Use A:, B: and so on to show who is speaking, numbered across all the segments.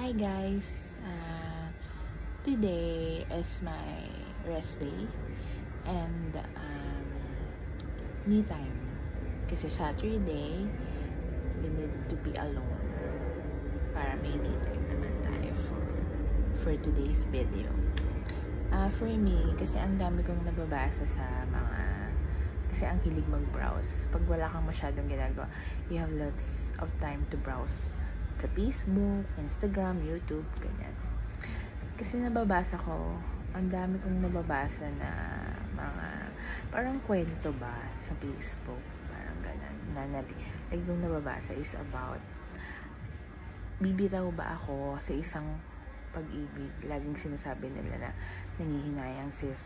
A: Hi guys! Today is my rest day and me time. Kasi Saturday, we need to be alone para may me time naman tayo for today's video. For me, kasi ang dami kong nababasa sa kasi ang hilig mag-browse. Pag wala kang masyadong ginagawa, you have lots of time to browse sa Facebook, Instagram, YouTube, ganyan. Kasi nababasa ko, ang dami kong nababasa na mga parang kwento ba sa Facebook, parang ganun. Like yung nababasa is about bibitaw ba ako sa isang pag-ibig. Laging sinasabi nila na nangihinayang sila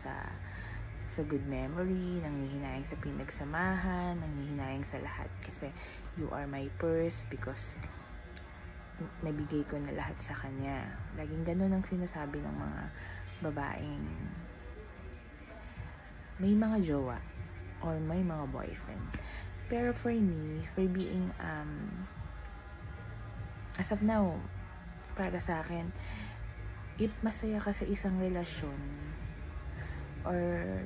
A: sa good memory, nangihinayang sa pinagsamahan, nangihinayang sa lahat kasi you are my purse because nabigay ko na lahat sa kanya. Laging ganun ang sinasabi ng mga babaeng may mga jowa or may mga boyfriend. Pero for me, for being as of now, para sa akin, if masaya ka sa isang relasyon or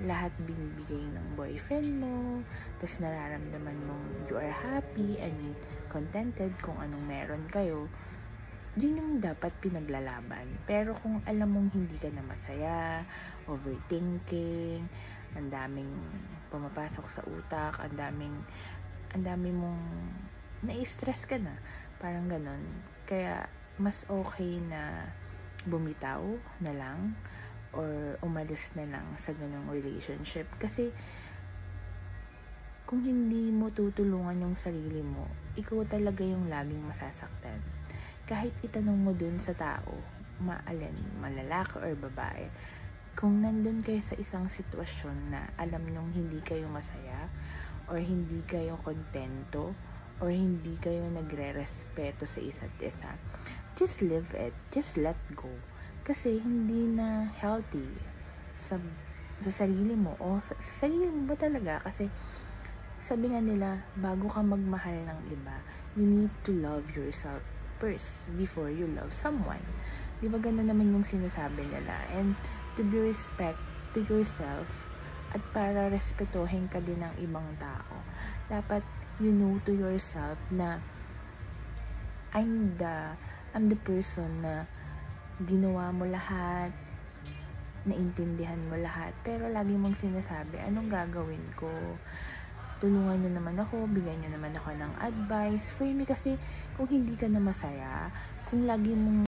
A: lahat binibigay ng boyfriend mo, tas nararamdaman mong you are happy and contented kung anong meron kayo, yun yung dapat pinaglalaban. Pero kung alam mong hindi ka na masaya, overthinking, ang daming pumapasok sa utak, ang dami mong na-stress ka na, parang ganun. Kaya mas okay na bumitaw na lang or umalis na lang sa ganung relationship. Kasi kung hindi mo tutulungan yung sarili mo, ikaw talaga yung laging masasaktan. Kahit itanong mo dun sa tao, malalaki or babae, kung nandun kayo sa isang sitwasyon na alam nyong hindi kayo masaya or hindi kayo kontento or hindi kayo nagre-respeto sa isa't isa, just live it, just let go. Kasi hindi na healthy sa sarili mo o sa sarili mo ba talaga. Kasi sabi nga nila, bago ka magmahal ng iba, you need to love yourself first before you love someone. Di ba gano'n naman yung sinasabi nila? And to be respect to yourself at para respetuhin ka din ng ibang tao, dapat you know to yourself na I'm the person na ginawa mo lahat, naintindihan mo lahat, pero lagi mong sinasabi, anong gagawin ko? Tulungan nyo naman ako, bigyan nyo naman ako ng advice. For me kasi, kung hindi ka na masaya, kung lagi mong